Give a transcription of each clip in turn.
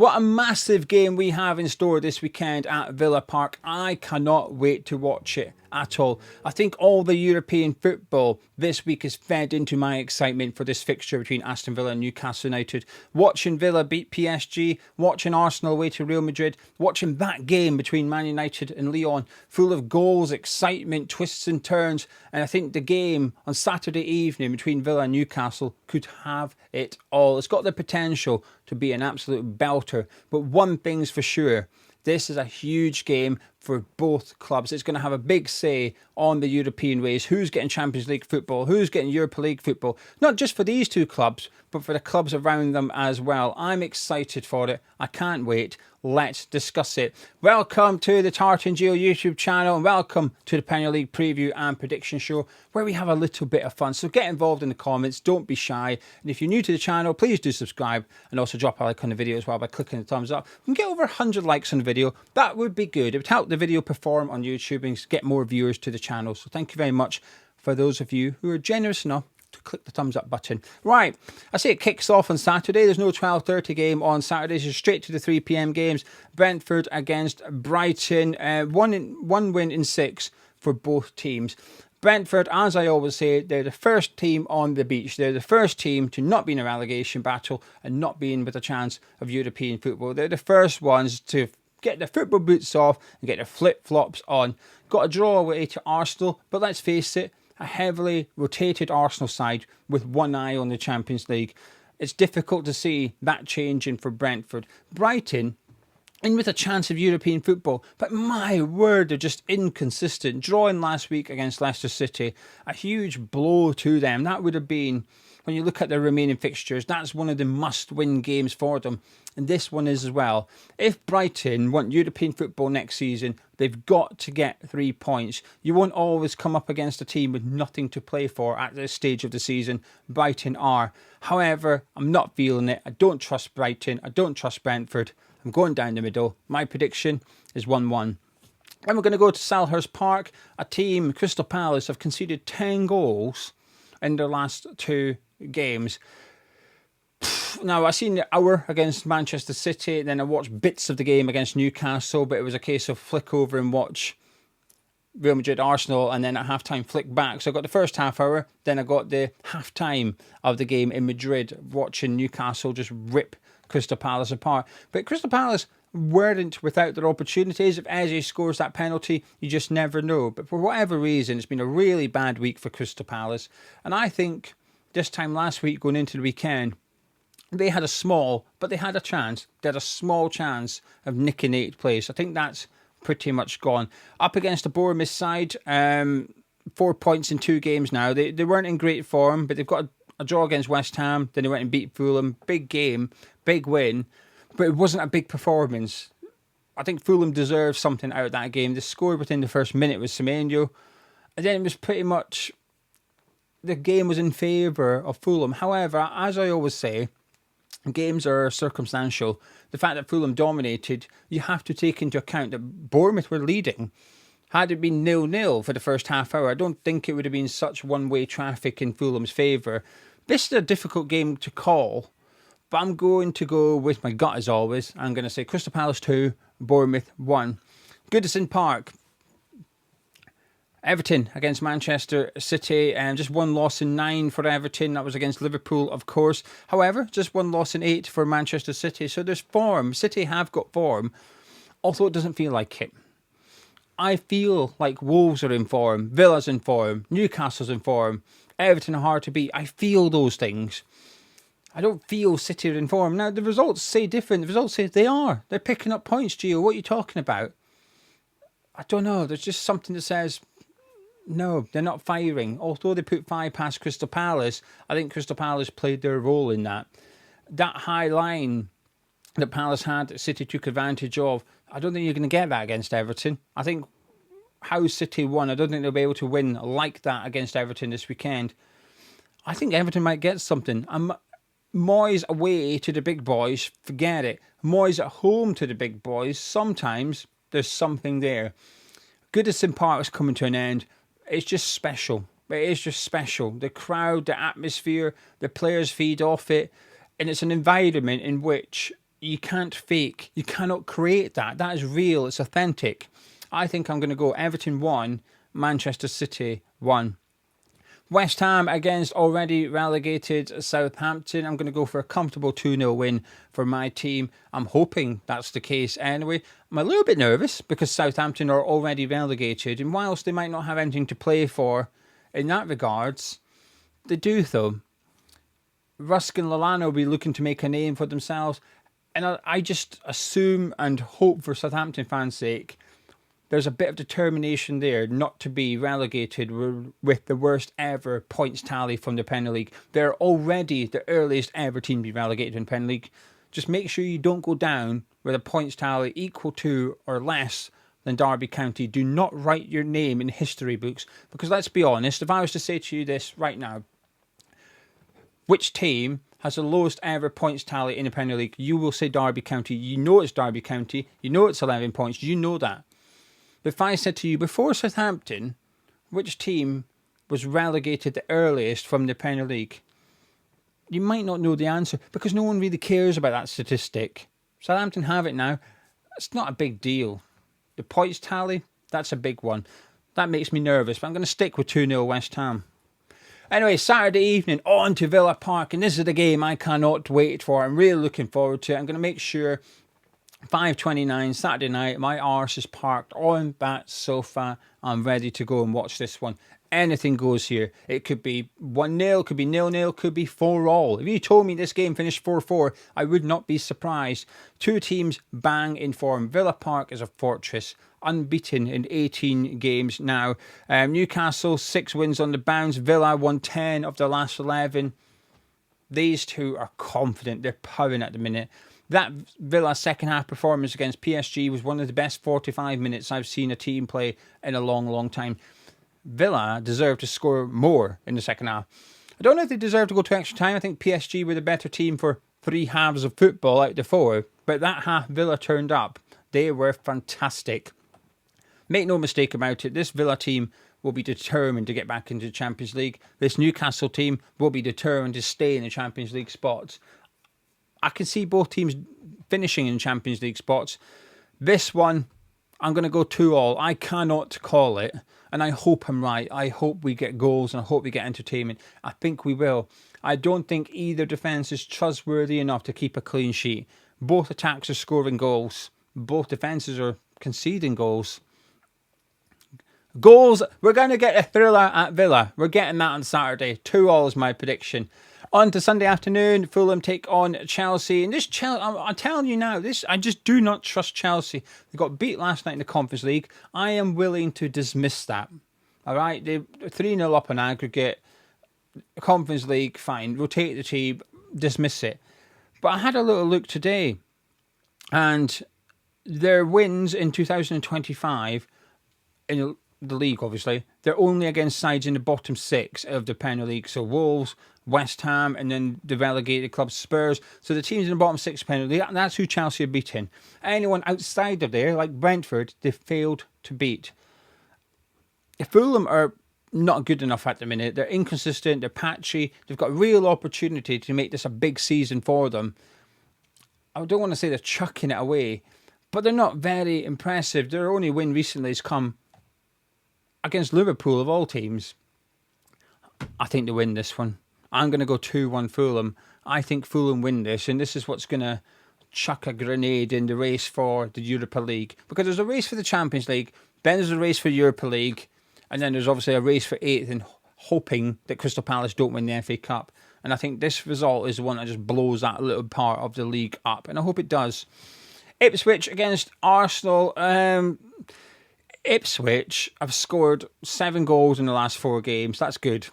What a massive game we have in store this weekend at Villa Park. I cannot wait to watch it at all. I think all the European football this week is fed into my excitement for this fixture between Aston Villa and Newcastle United. Watching Villa beat PSG, watching Arsenal away to Real Madrid, watching that game between Man United and Lyon, full of goals, excitement, twists and turns. And I think the game on Saturday evening between Villa and Newcastle could have it all. It's got the potential to be an absolute belter. But one thing's for sure, this is a huge game for both clubs. It's going to have a big say on the European ways. Who's getting Champions League football? Who's getting Europa League football? Not just for these two clubs, but for the clubs around them as well. I'm excited for it. I can't wait. Let's discuss it. Welcome to the Tartan YouTube channel, and welcome to the Premier League preview and prediction show, where we have a little bit of fun. So get involved in the comments. Don't be shy. And if you're new to the channel, please do subscribe, and also drop a like on the video as well by clicking the thumbs up. We can get over 100 likes on the video. That would be good. It would help the video perform on YouTube and get more viewers to the channel. So thank you very much for those of you who are generous enough to click the thumbs up button. Right, I say it kicks off on Saturday. There's no 12:30 game on Saturdays. You're straight to the 3 p.m. games. Brentford against Brighton. One win in 6 for both teams. Brentford, as I always say, they're the first team on the beach. They're the first team to not be in a relegation battle and not be in with a chance of European football. They're the first ones to get their football boots off and get their flip-flops on. Got a draw away to Arsenal, but let's face it, a heavily rotated Arsenal side with one eye on the Champions League. It's difficult to see that changing for Brentford. Brighton, in with a chance of European football, but my word, they're just inconsistent. Drawing last week against Leicester City, a huge blow to them. That would have been, when you look at their remaining fixtures, that's one of the must-win games for them. And this one is as well. If Brighton want European football next season, they've got to get 3 points. You won't always come up against a team with nothing to play for at this stage of the season. Brighton are. However, I'm not feeling it. I don't trust Brighton. I don't trust Brentford. I'm going down the middle. My prediction is 1-1. Then we're going to go to Selhurst Park. A team, Crystal Palace, have conceded 10 goals in their last 2 games. Now, I seen the hour against Manchester City, then I watched bits of the game against Newcastle, but it was a case of flick over and watch Real Madrid, Arsenal, and then at half-time flick back. So I got the first half hour, then I got the half-time of the game in Madrid, watching Newcastle just rip Crystal Palace apart. But Crystal Palace weren't without their opportunities. If Eze scores that penalty, you just never know. But for whatever reason, it's been a really bad week for Crystal Palace. And I think this time last week, going into the weekend, they had a small, but they had a chance. They had a small chance of nicking 8th place. I think that's pretty much gone. Up against the Bournemouth side, 4 points in 2 games now. They weren't in great form, but they've got a draw against West Ham. Then they went and beat Fulham. Big game, big win, but it wasn't a big performance. I think Fulham deserved something out of that game. They scored within the first minute with Semenyo, and then it was pretty much, the game was in favour of Fulham. However, as I always say, games are circumstantial. The fact that Fulham dominated, you have to take into account that Bournemouth were leading. Had it been 0-0 for the first half hour, I don't think it would have been such one-way traffic in Fulham's favour. This is a difficult game to call, but I'm going to go with my gut as always. I'm going to say Crystal Palace 2, Bournemouth 1. Goodison Park. Everton against Manchester City, and just 1 loss in 9 for Everton. That was against Liverpool, of course. However, just 1 loss in 8 for Manchester City. So there's form. City have got form, although it doesn't feel like it. I feel like Wolves are in form, Villa's in form, Newcastle's in form, Everton are hard to beat. I feel those things. I don't feel City are in form. Now, the results say different. The results say they are. They're picking up points, Gio. What are you talking about? I don't know. There's just something that says, no, they're not firing. Although they put 5 past Crystal Palace, I think Crystal Palace played their role in that. That high line that Palace had, that City took advantage of, I don't think you're going to get that against Everton. I think how City won, I don't think they'll be able to win like that against Everton this weekend. I think Everton might get something. Moyes away to the big boys, forget it. Moyes at home to the big boys, sometimes there's something there. Goodison Park is coming to an end. It's just special. It is just special. The crowd, the atmosphere, the players feed off it. And it's an environment in which You can't fake. You cannot create that. That is real. It's authentic. I think I'm going to go Everton 1, Manchester City 1. West Ham against already relegated Southampton. I'm going to go for a comfortable 2-0 win for my team. I'm hoping that's the case anyway. I'm a little bit nervous because Southampton are already relegated, and whilst they might not have anything to play for in that regards, they do though. Ruskin Lallana will be looking to make a name for themselves, and I just assume and hope for Southampton fans' sake there's a bit of determination there not to be relegated with the worst ever points tally from the Premier League. They're already the earliest ever team to be relegated in the Premier League. Just make sure you don't go down with a points tally equal to or less than Derby County. Do not write your name in history books, because let's be honest, if I was to say to you this right now, which team has the lowest ever points tally in the Premier League, you will say Derby County. You know it's Derby County. You know it's 11 points. You know that. But if I said to you, before Southampton, which team was relegated the earliest from the Premier League, you might not know the answer, because no one really cares about that statistic. Southampton have it now. It's not a big deal. The points tally, that's a big one. That makes me nervous, but I'm going to stick with 2-0 West Ham. Anyway, Saturday evening, on to Villa Park, and this is the game I cannot wait for. I'm really looking forward to it. I'm going to make sure 5:29 Saturday night, my arse is parked on that sofa. I'm ready to go and watch this one. Anything goes here. It could be 1-0, could be 0-0, could be 4-all. If you told me this game finished 4-4, I would not be surprised. Two teams bang in form. Villa Park is a fortress, unbeaten in 18 games now. Newcastle, 6 wins on the bounce. Villa won 10 of their last 11. These two are confident. They're powering at the minute. That Villa second half performance against PSG was one of the best 45 minutes I've seen a team play in a long, long time. Villa deserved to score more in the second half. I don't know if they deserve to go to extra time. I think PSG were the better team for 3 halves of football out of the 4. But that half Villa turned up. They were fantastic. Make no mistake about it, this Villa team will be determined to get back into the Champions League. This Newcastle team will be determined to stay in the Champions League spots. I can see both teams finishing in Champions League spots. This one, I'm going to go 2-all. I cannot call it, and I hope I'm right. I hope we get goals, and I hope we get entertainment. I think we will. I don't think either defence is trustworthy enough to keep a clean sheet. Both attacks are scoring goals. Both defences are conceding goals. Goals, we're going to get a thriller at Villa. We're getting that on Saturday. 2-all is my prediction. On to Sunday afternoon, Fulham take on Chelsea. And this Chelsea, I'm telling you now, I just do not trust Chelsea. They got beat last night in the Conference League. I am willing to dismiss that. All right, they're 3-0 up on aggregate. Conference League, fine. Rotate the team, dismiss it. But I had a little look today, and their wins in 2025 in the league, obviously, they're only against sides in the bottom 6 of the Premier League. So Wolves, West Ham, and then the relegated club Spurs. So the teams in the bottom 6 Premier League, that's who Chelsea are beating. Anyone outside of there, like Brentford, they failed to beat. Fulham are not good enough at the minute. They're inconsistent, they're patchy. They've got a real opportunity to make this a big season for them. I don't want to say they're chucking it away, but they're not very impressive. Their only win recently has come against Liverpool, of all teams. I think they win this one. I'm going to go 2-1 Fulham. I think Fulham win this, and this is what's going to chuck a grenade in the race for the Europa League. Because there's a race for the Champions League, then there's a race for Europa League, and then there's obviously a race for 8th, and hoping that Crystal Palace don't win the FA Cup. And I think this result is the one that just blows that little part of the league up, and I hope it does. Ipswich against Arsenal. Ipswich have scored 7 goals in the last 4 games. That's good.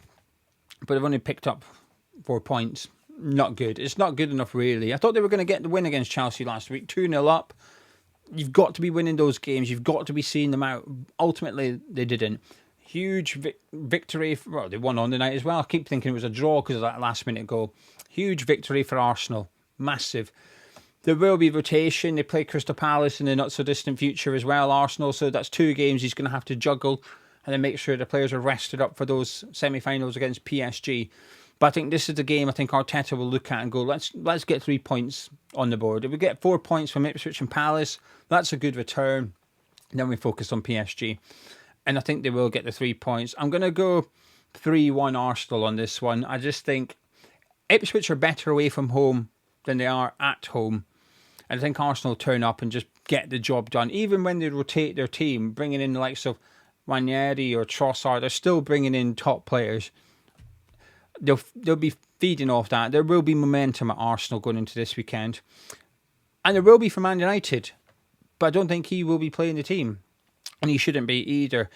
But they've only picked up 4 points. Not good. It's not good enough, really. I thought they were going to get the win against Chelsea last week. 2-0 up. You've got to be winning those games. You've got to be seeing them out. Ultimately, they didn't. Huge victory. Well, they won on the night as well. I keep thinking it was a draw because of that last minute goal. Huge victory for Arsenal. Massive. There will be rotation. They play Crystal Palace in the not-so-distant future as well, Arsenal. So that's 2 games he's going to have to juggle and then make sure the players are rested up for those semi-finals against PSG. But I think this is the game I think Arteta will look at and go, let's get 3 points on the board. If we get 4 points from Ipswich and Palace, that's a good return. Then we focus on PSG. And I think they will get the 3 points. I'm going to go 3-1 Arsenal on this one. I just think Ipswich are better away from home than they are at home. And I think Arsenal turn up and just get the job done. Even when they rotate their team, bringing in the likes of Ranieri or Trossard, they're still bringing in top players. They'll be feeding off that. There will be momentum at Arsenal going into this weekend. And there will be for Man United. But I don't think he will be playing the team. And he shouldn't be either.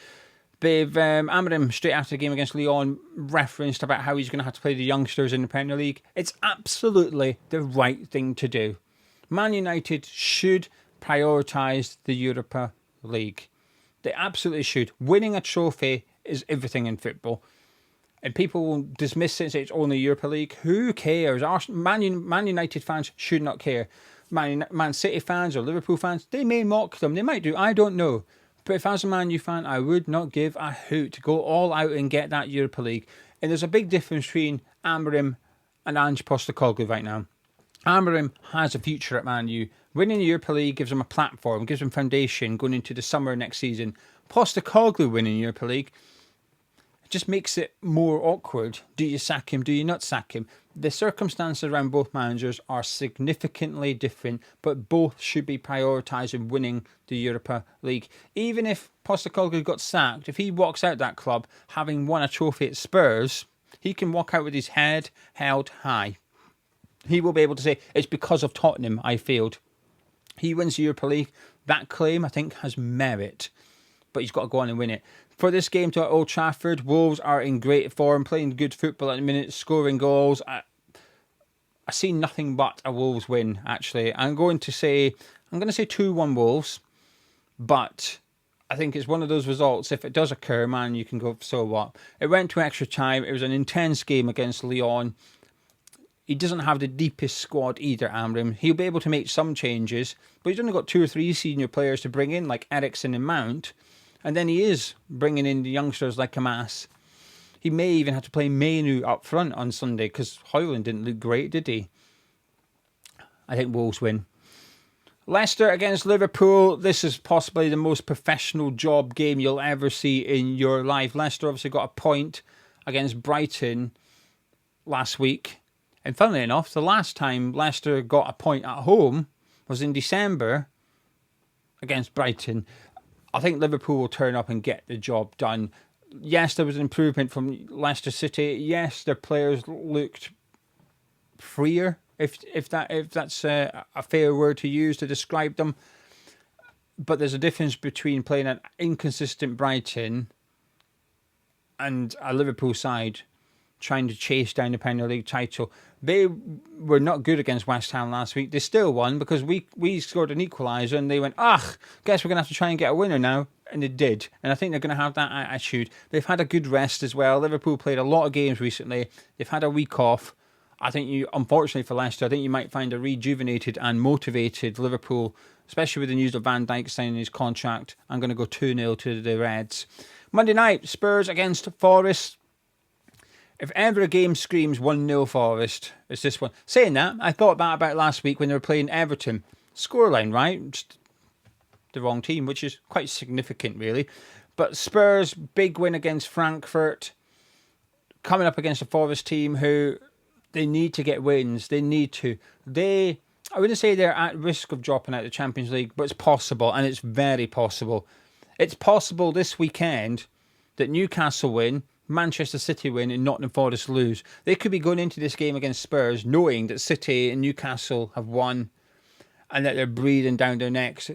They've Amorim, straight after the game against Lyon, referenced about how he's going to have to play the youngsters in the Premier League. It's absolutely the right thing to do. Man United should prioritise the Europa League. They absolutely should. Winning a trophy is everything in football. And people will dismiss it and say it's only Europa League. Who cares? Man United fans should not care. Man City fans or Liverpool fans, they may mock them. They might do. I don't know. But if I was a Man U fan, I would not give a hoot. Go all out and get that Europa League. And there's a big difference between Amorim and Ange Postecoglou right now. Amorim has a future at Man U. Winning the Europa League gives him a platform, gives him foundation going into the summer next season. Postecoglou winning Europa League just makes it more awkward. Do you sack him? Do you not sack him? The circumstances around both managers are significantly different, but both should be prioritising winning the Europa League. Even if Postecoglou got sacked, if he walks out that club having won a trophy at Spurs, he can walk out with his head held high. He will be able to say, it's because of Tottenham I failed. He wins the Europa League. That claim, I think, has merit. But he's got to go on and win it. For this game to Old Trafford, Wolves are in great form, playing good football at the minute, scoring goals. I see nothing but a Wolves win, actually. I'm going to say 2-1 Wolves. But I think it's one of those results, if it does occur, man, you can go, so what? It went to extra time. It was an intense game against Lyon. He doesn't have the deepest squad either, Amorim. He'll be able to make some changes, but he's only got 2 or 3 senior players to bring in, like Eriksen and Mount. And then he is bringing in the youngsters like Hamas. He may even have to play Mainu up front on Sunday because Højlund didn't look great, did he? I think Wolves win. Leicester against Liverpool. This is possibly the most professional job game you'll ever see in your life. Leicester obviously got a point against Brighton last week. And funnily enough, the last time Leicester got a point at home was in December against Brighton. I think Liverpool will turn up and get the job done. Yes, there was an improvement from Leicester City. Yes, their players looked freer, if that's a fair word to use to describe them. But there's a difference between playing an inconsistent Brighton and a Liverpool side trying to chase down the Premier League title. They were not good against West Ham last week. They still won because we scored an equaliser and they went, guess we're going to have to try and get a winner now. And they did. And I think they're going to have that attitude. They've had a good rest as well. Liverpool played a lot of games recently. They've had a week off. I think unfortunately for Leicester, I think you might find a rejuvenated and motivated Liverpool, especially with the news of Van Dijk signing his contract. I'm going to go 2-0 to the Reds. Monday night, Spurs against Forest. If ever a game screams 1-0 Forest, it's this one. Saying that, I thought about last week when they were playing Everton. Scoreline, right? Just the wrong team, which is quite significant, really. But Spurs, big win against Frankfurt. Coming up against a Forest team who they need to get wins. They need to. I wouldn't say they're at risk of dropping out of the Champions League, but it's possible, and it's very possible. It's possible this weekend that Newcastle win, Manchester City win and Nottingham Forest lose. They could be going into this game against Spurs knowing that City and Newcastle have won and that they're breathing down their necks.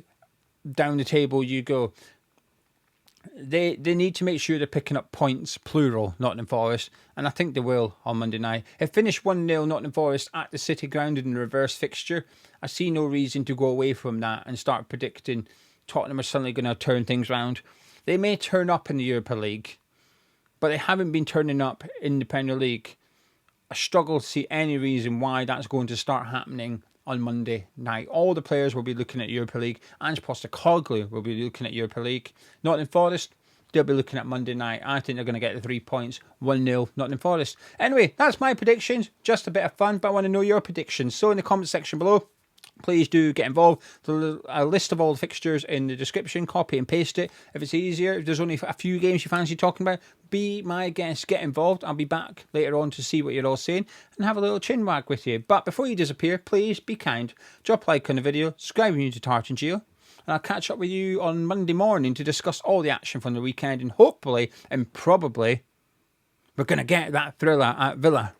Down the table you go. They need to make sure they're picking up points, plural, Nottingham Forest, and I think they will on Monday night. If finished 1-0 Nottingham Forest at the City ground in the reverse fixture, I see no reason to go away from that and start predicting Tottenham are suddenly going to turn things round. They may turn up in the Europa League, but they haven't been turning up in the Premier League. I struggle to see any reason why that's going to start happening on Monday night. All the players will be looking at Europa League. Ange Postecoglou will be looking at Europa League. Nottingham Forest, they'll be looking at Monday night. I think they're going to get the 3 points, 1-0 Nottingham Forest. Anyway, that's my predictions. Just a bit of fun, but I want to know your predictions. So in the comment section below, please do get involved. There's a list of all the fixtures in the description. Copy and paste it. If it's easier, if there's only a few games you fancy talking about, be my guest. Get involved. I'll be back later on to see what you're all saying and have a little chin wag with you. But before you disappear, please be kind. Drop a like on the video. Subscribe if you're new to Tartan Geo. And I'll catch up with you on Monday morning to discuss all the action from the weekend. And hopefully and probably we're going to get that thriller at Villa.